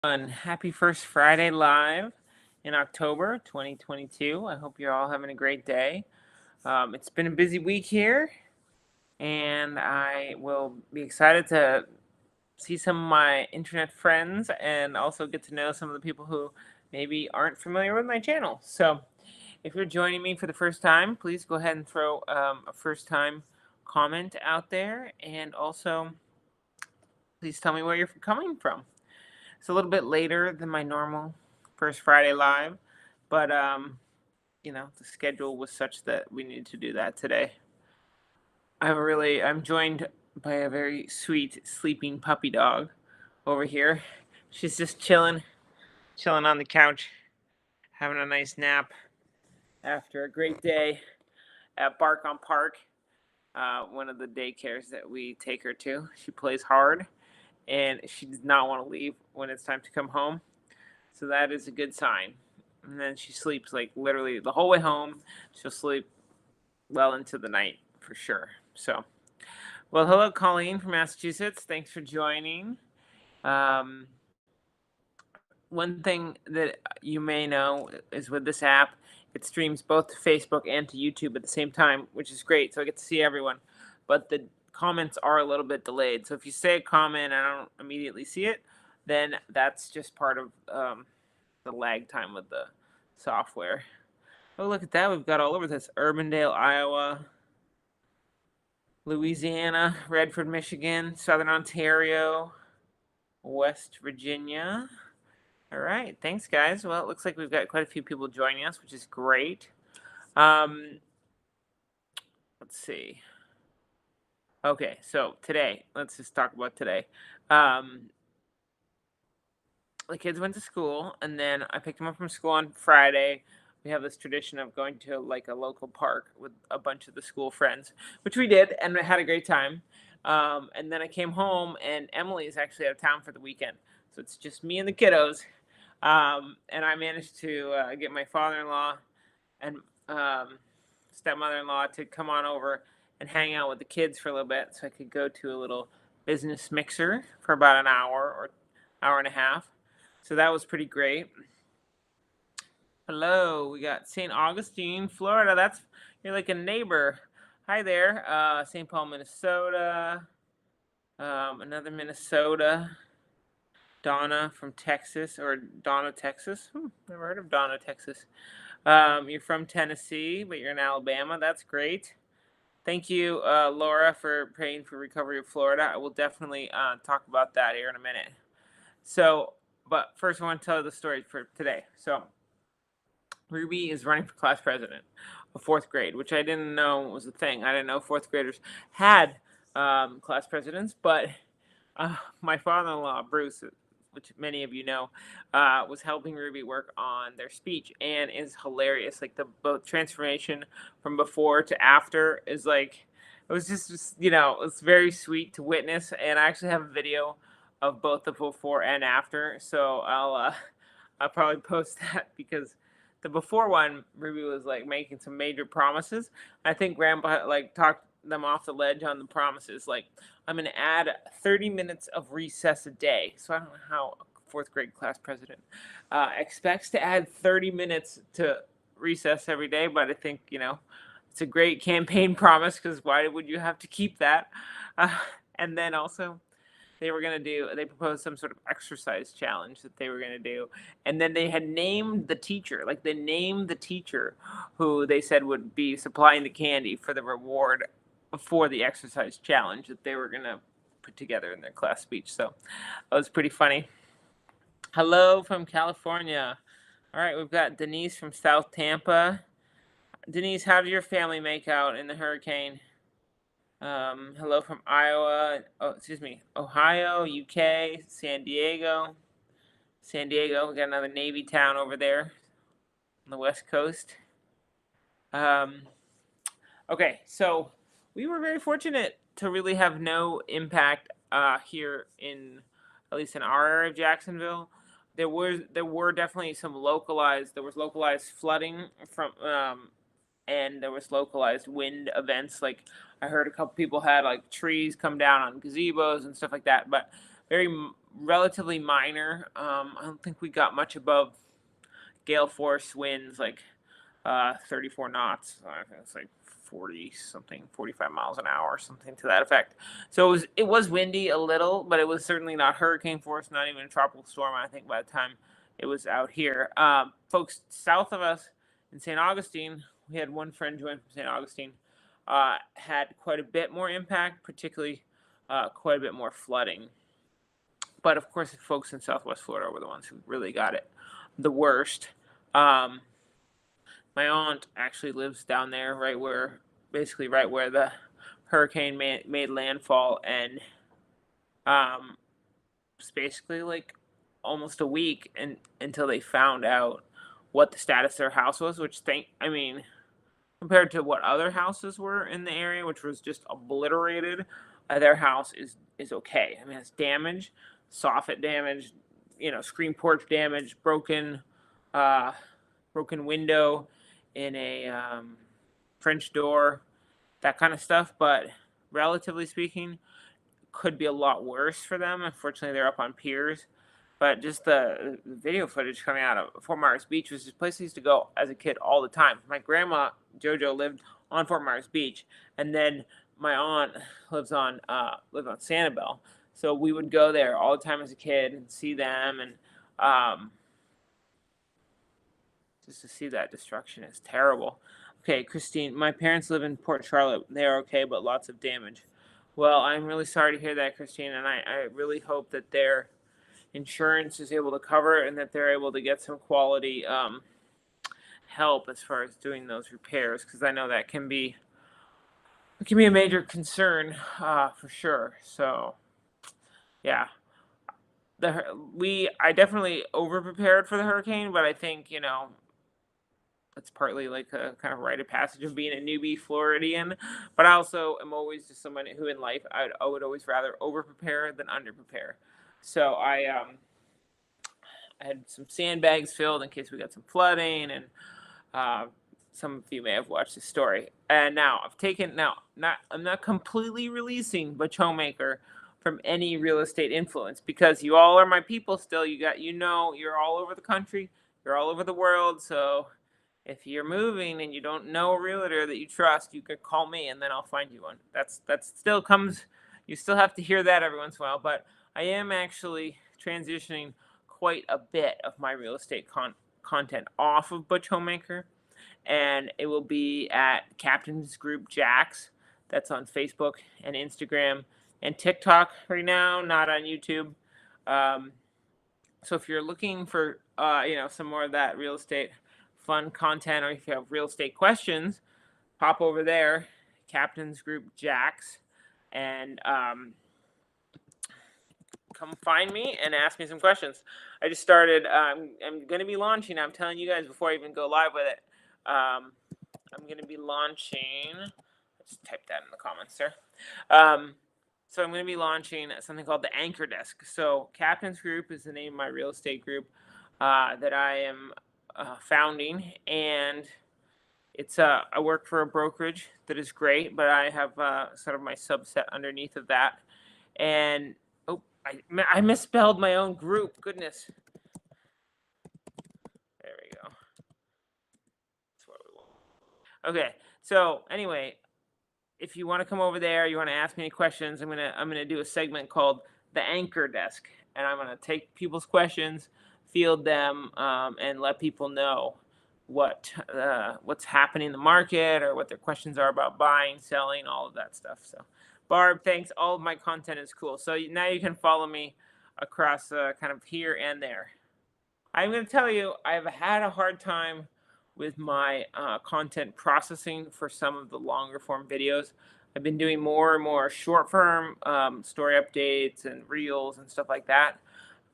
Happy first Friday live in October 2022. I hope you're all having a great day. It's been a busy week here, and I will be excited to see some of my internet friends and also get to know some of the people who maybe aren't familiar with my channel. So, if you're joining me for the first time, please go ahead and throw a first time comment out there, and also please tell me where you're coming from. It's a little bit later than my normal first Friday live, but the schedule was such that we needed to do that today. I'm joined by a very sweet sleeping puppy dog over here. She's just chilling on the couch, having a nice nap after a great day at Bark on Park, one of the daycares that we take her to. She plays hard and she does not want to leave when it's time to come home. So that is a good sign. And then she sleeps like literally the whole way home. She'll sleep well into the night for sure. So, well, hello, Colleen from Massachusetts. Thanks for joining. Um, One thing that you may know is with this app, it streams both to Facebook and to YouTube at the same time, which is great. So I get to see everyone. But the comments are a little bit delayed. So if you say a comment and I don't immediately see it, then that's just part of the lag time with the software. Oh, look at that. We've got all over this. Urbandale, Iowa, Louisiana, Redford, Michigan, Southern Ontario, West Virginia. All right. Thanks, guys. Well, it looks like we've got quite a few people joining us, which is great. Let's see. Okay, so today, let's just talk about today. The kids went to school, and then I picked them up from school on Friday. We have this tradition of going to like a local park with a bunch of the school friends, which we did, and I had a great time. And then I came home, and Emily is actually out of town for the weekend, so it's just me and the kiddos. And I managed to get my father-in-law and stepmother-in-law to come on over and hang out with the kids for a little bit, so I could go to a little business mixer for about an hour or hour and a half. So that was pretty great. Hello, we got St. Augustine, Florida. You're like a neighbor. Hi there, St. Paul, Minnesota. Another Minnesota. Donna from Texas, or Donna, Texas. Never heard of Donna, Texas. You're from Tennessee, but you're in Alabama. That's great. Thank you, Laura, for praying for recovery of Florida. I will definitely talk about that here in a minute. So, but first I want to tell you the story for today. So, Ruby is running for class president of fourth grade, which I didn't know was a thing. I didn't know fourth graders had class presidents, but my father-in-law, Bruce, which many of you know, was helping Ruby work on their speech, and is hilarious. Like the both transformation from before to after is like, it was just it's very sweet to witness. And I actually have a video of both the before and after, so I'll probably post that, because the before one, Ruby was like making some major promises. I think Grandpa like talked them off the ledge on the promises. Like, I'm going to add 30 minutes of recess a day. So I don't know how a fourth grade class president expects to add 30 minutes to recess every day, but I think it's a great campaign promise, because why would you have to keep that? And then also, they proposed some sort of exercise challenge that they were going to do. And then they had named the teacher, like they named the teacher who they said would be supplying the candy for the reward for the exercise challenge that they were going to put together in their class speech. So that was pretty funny. Hello from California. All right, we've got Denise from South Tampa. Denise, how did your family make out in the hurricane? Hello from Iowa. Oh, excuse me. Ohio, UK, San Diego. San Diego, we got another Navy town over there on the West Coast. Okay, so we were very fortunate to really have no impact here in, at least in our area of Jacksonville. There were definitely there was localized flooding from and there was localized wind events. Like, I heard a couple people had like trees come down on gazebos and stuff like that, but very relatively minor. I don't think we got much above gale force winds, like 34 knots. I think it's like 40 something, 45 miles an hour, something to that effect. So it was windy a little, but it was certainly not hurricane force, not even a tropical storm. I think by the time it was out here, folks south of us in St. Augustine, we had one friend join from St. Augustine, had quite a bit more impact, particularly quite a bit more flooding. But of course, the folks in Southwest Florida were the ones who really got it the worst. Um, my aunt actually lives down there, basically right where the hurricane made landfall, and it's basically like almost a week until they found out what the status of their house was. I mean, compared to what other houses were in the area, which was just obliterated, their house is okay. I mean, it's damage, soffit damage, screen porch damage, uh, broken window in a French door, that kind of stuff. But relatively speaking, could be a lot worse for them. Unfortunately, they're up on piers. But just the video footage coming out of Fort Myers Beach was just a place I used to go as a kid all the time. My grandma JoJo lived on Fort Myers Beach, and then my aunt lived on Sanibel. So we would go there all the time as a kid and see them, and just to see that destruction is terrible. Okay, Christine, my parents live in Port Charlotte. They are okay, but lots of damage. Well, I'm really sorry to hear that, Christine, and I really hope that their insurance is able to cover it and that they're able to get some quality help as far as doing those repairs, because I know that can be a major concern for sure. So yeah, I definitely over prepared for the hurricane, but I think that's partly like a kind of rite of passage of being a newbie Floridian. But I also am always just someone who in life I would always rather over prepare than under prepare. So I had some sandbags filled in case we got some flooding, and uh, some of you may have watched this story. And now I'm not completely releasing Butch Homemaker from any real estate influence, because you all are my people still. You're all over the country, you're all over the world. So if you're moving and you don't know a realtor that you trust, you could call me and then I'll find you one. That still comes. You still have to hear that every once in a while, but I am actually transitioning quite a bit of my real estate content off of Butch Homemaker, and it will be at Captain's Group Jax. That's on Facebook and Instagram and TikTok right now, not on YouTube. So if you're looking for some more of that real estate fun content, or if you have real estate questions, pop over there, Captain's Group Jax, and come find me and ask me some questions. I just started. I'm going to be launching. I'm telling you guys before I even go live with it. I'm going to be launching. Let's type that in the comments, sir. So I'm going to be launching something called the Anchor Desk. So Captain's Group is the name of my real estate group that I am founding, and it's I work for a brokerage that is great, but I have sort of my subset underneath of that. And I misspelled my own group. Goodness. There we go. That's what we want. Okay. So anyway, if you want to come over there, you want to ask me any questions, I'm gonna do a segment called the Anchor Desk, and I'm gonna take people's questions, field them, and let people know what's happening in the market, or what their questions are about buying, selling, all of that stuff. So, Barb, thanks. All of my content is cool. So now you can follow me across kind of here and there. I'm going to tell you, I've had a hard time with my content processing for some of the longer form videos. I've been doing more and more short form story updates and reels and stuff like that.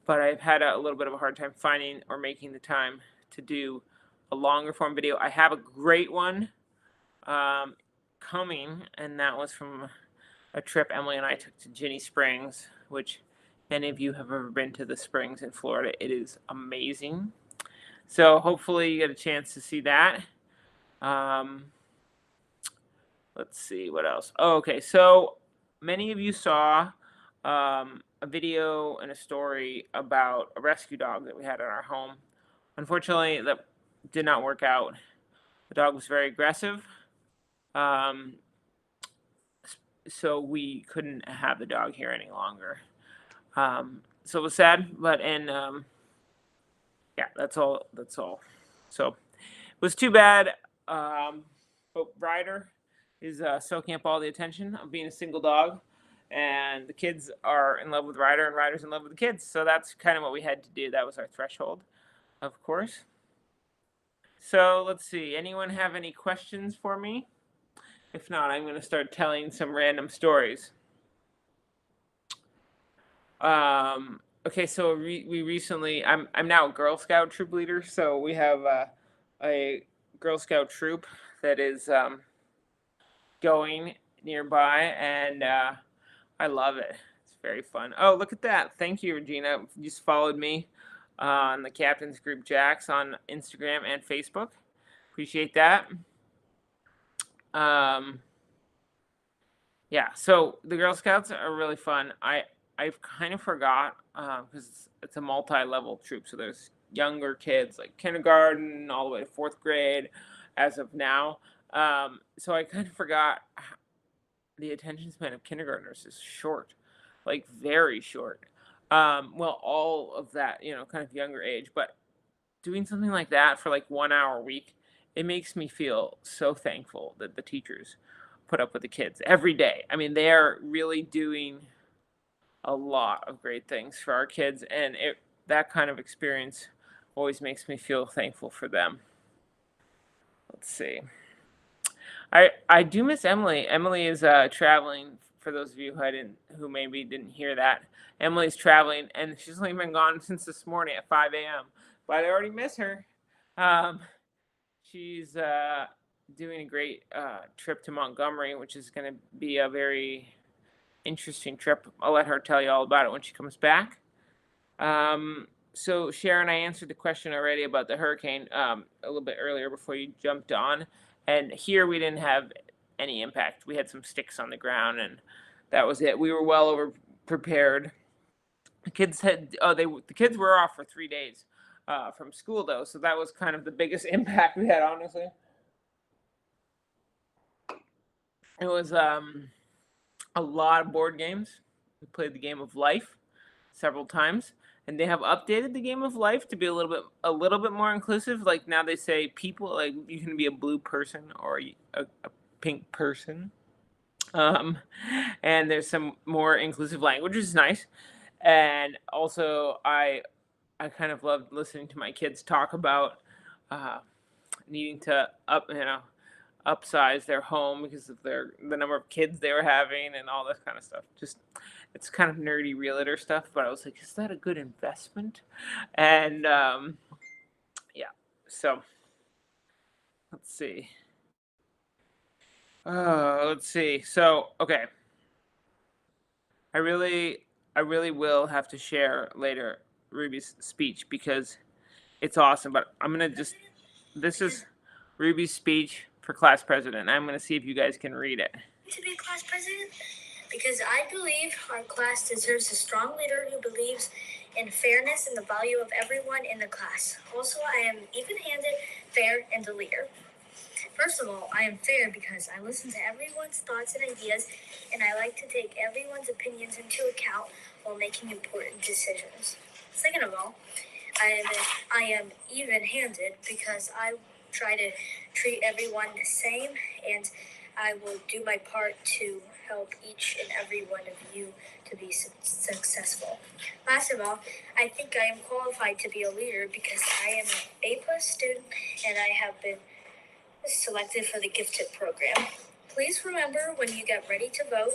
But I've had a little bit of a hard time finding or making the time to do a longer form video. I have a great one coming, and that was from a trip Emily and I took to Ginny Springs, which any of you have ever been to the springs in Florida, it is amazing. So hopefully you get a chance to see that. Let's see what else. Oh, okay, so many of you saw a video and a story about a rescue dog that we had in our home. Unfortunately, that did not work out. The dog was very aggressive, um, so we couldn't have the dog here any longer. So it was sad, but and yeah, that's all. That's all. So it was too bad. But Ryder is soaking up all the attention of being a single dog, and the kids are in love with Ryder, and Ryder's in love with the kids. So that's kind of what we had to do. That was our threshold, of course. So let's see. Anyone have any questions for me? If not, I'm going to start telling some random stories. Okay, so we recently, I'm now a Girl Scout troop leader, so we have a Girl Scout troop that is going nearby, and I love it. It's very fun. Oh, look at that! Thank you, Regina. You just followed me on the Captain's Group Jacks on Instagram and Facebook. Appreciate that. Yeah, so the Girl Scouts are really fun. I've kind of forgot because it's a multi-level troop, so there's younger kids like kindergarten all the way to fourth grade as of now. So I kind of forgot the attention span of kindergartners is short, like very short. Well, all of that, kind of younger age, but doing something like that for like 1 hour a week, it makes me feel so thankful that the teachers put up with the kids every day. I mean, they are really doing a lot of great things for our kids, and that kind of experience always makes me feel thankful for them. Let's see. I do miss Emily. Emily is traveling. For those of you who maybe didn't hear that, Emily's traveling, and she's only been gone since this morning at 5 a.m. But I already miss her. She's doing a great trip to Montgomery, which is going to be a very interesting trip. I'll let her tell you all about it when she comes back. So Sharon, I answered the question already about the hurricane a little bit earlier before you jumped on. And here we didn't have any impact. We had some sticks on the ground, and that was it. We were well over prepared. The kids the kids were off for 3 days from school though, so that was kind of the biggest impact we had, honestly. It was a lot of board games. We played the game of life several times, and they have updated the game of life to be a little bit more inclusive. Like now they say people, like you can be a blue person or a pink person, and there's some more inclusive language, which is nice. And also I kind of loved listening to my kids talk about needing to upsize their home because of the number of kids they were having and all this kind of stuff. Just it's kind of nerdy realtor stuff, but I was like, is that a good investment? And yeah, so let's see. Let's see. So okay, I really will have to share later Ruby's speech because it's awesome. But this is Ruby's speech for class president. I'm gonna see if you guys can read it. To be class president because I believe our class deserves a strong leader who believes in fairness and the value of everyone in the class. Also, I am even-handed, fair, and a leader. First of all, I am fair because I listen to everyone's thoughts and ideas, and I like to take everyone's opinions into account while making important decisions. Second of all, I am even-handed because I try to treat everyone the same, and I will do my part to help each and every one of you to be successful. Last of all, I think I am qualified to be a leader because I am an A+ student and I have been selected for the gifted program. Please remember when you get ready to vote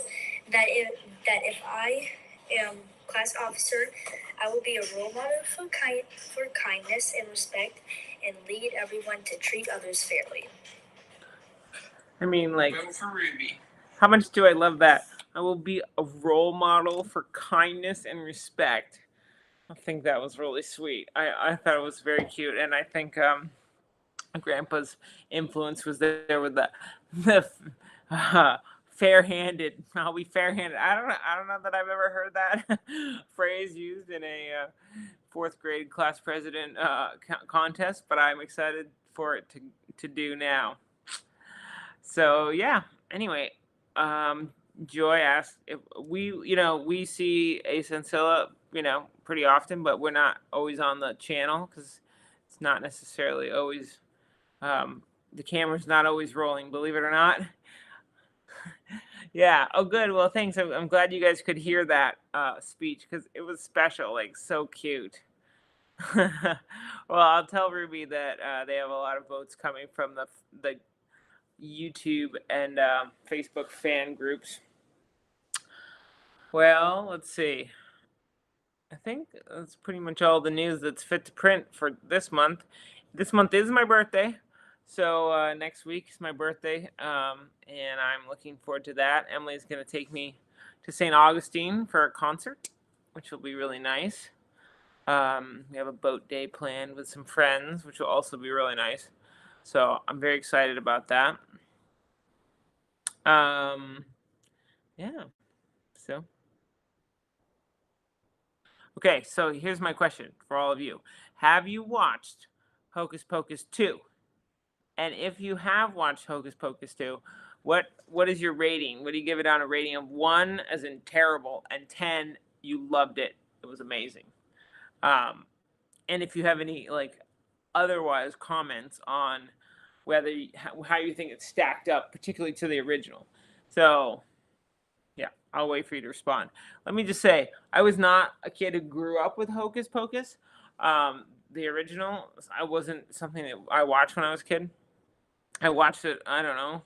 that if I am class officer, I will be a role model for kindness and respect and lead everyone to treat others fairly. I mean, like, how much do I love that? I will be a role model for kindness and respect. I think that was really sweet. I thought it was very cute, and I think Grandpa's influence was there with the fair-handed. I'll be fair-handed. I don't know that I've ever heard that phrase used in a fourth grade class president contest, but I'm excited for it to do now. So yeah. Anyway, um, Joy asked if we see a Sensilla, pretty often, but we're not always on the channel because it's not necessarily always the camera's not always rolling, believe it or not. Yeah. Oh, good. Well, thanks. I'm glad you guys could hear that speech because it was special, like so cute. Well, I'll tell Ruby that they have a lot of votes coming from the YouTube and Facebook fan groups. Well, let's see. I think that's pretty much all the news that's fit to print for this month. This month is my birthday, so next week is my birthday, and I'm looking forward to that. Emily's going to take me to St. Augustine for a concert, which will be really nice. We have a boat day planned with some friends, which will also be really nice. So I'm very excited about that. Yeah. So. Okay, so here's my question for all of you. Have you watched Hocus Pocus 2? And if you have watched Hocus Pocus 2, what is your rating? What do you give it on a rating of 1 as in terrible and 10 you loved it? It was amazing. And if you have any otherwise comments on whether how you think it stacked up, particularly to the original. So yeah, I'll wait for you to respond. Let me just say, I was not a kid who grew up with Hocus Pocus. The original, I wasn't something that I watched when I was a kid. I watched it, I don't know,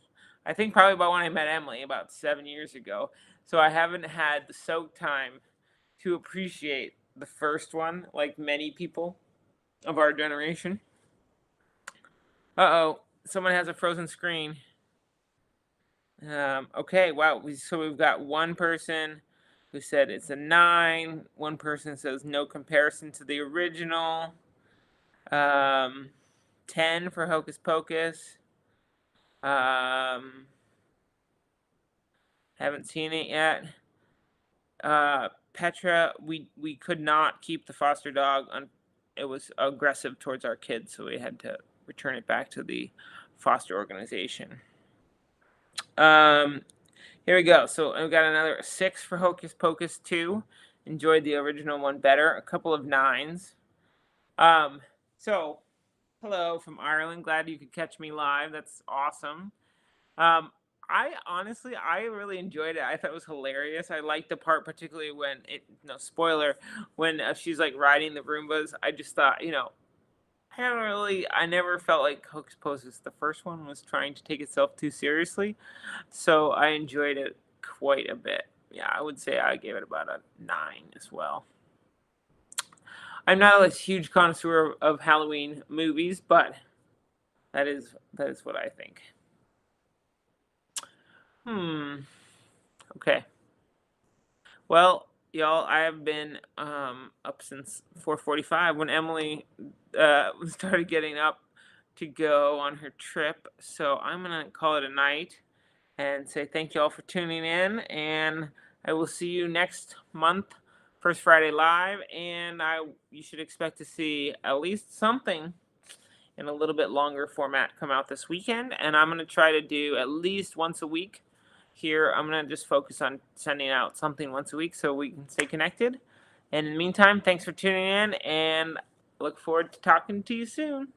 I think probably about when I met Emily about 7 years ago. So I haven't had the soak time to appreciate the first one like many people of our generation. Uh-oh, someone has a frozen screen. Okay, wow. So we've got one person who said it's a 9. One person says no comparison to the original. 10 for Hocus Pocus. Haven't seen it yet. Petra, we could not keep the foster dog. It was aggressive towards our kids, so we had to return it back to the foster organization. Here we go. So I've got another 6 for Hocus Pocus 2. Enjoyed the original one better. A couple of 9s. So hello from Ireland. Glad you could catch me live. That's awesome. I really enjoyed it. I thought it was hilarious. I liked the part particularly when no spoiler, when she's like riding the Roombas. I just thought, I never felt like Hocus Pocus, the first one, was trying to take itself too seriously. So I enjoyed it quite a bit. Yeah, I would say I gave it about a 9 as well. I'm not a huge connoisseur of Halloween movies, but that is what I think. Okay. Well, y'all, I have been up since 4:45 when Emily started getting up to go on her trip. So I'm gonna call it a night and say thank you all for tuning in, and I will see you next month, First Friday Live, and you should expect to see at least something in a little bit longer format come out this weekend, and I'm gonna try to do at least once a week. Here, I'm going to just focus on sending out something once a week so we can stay connected. And in the meantime, thanks for tuning in, and look forward to talking to you soon.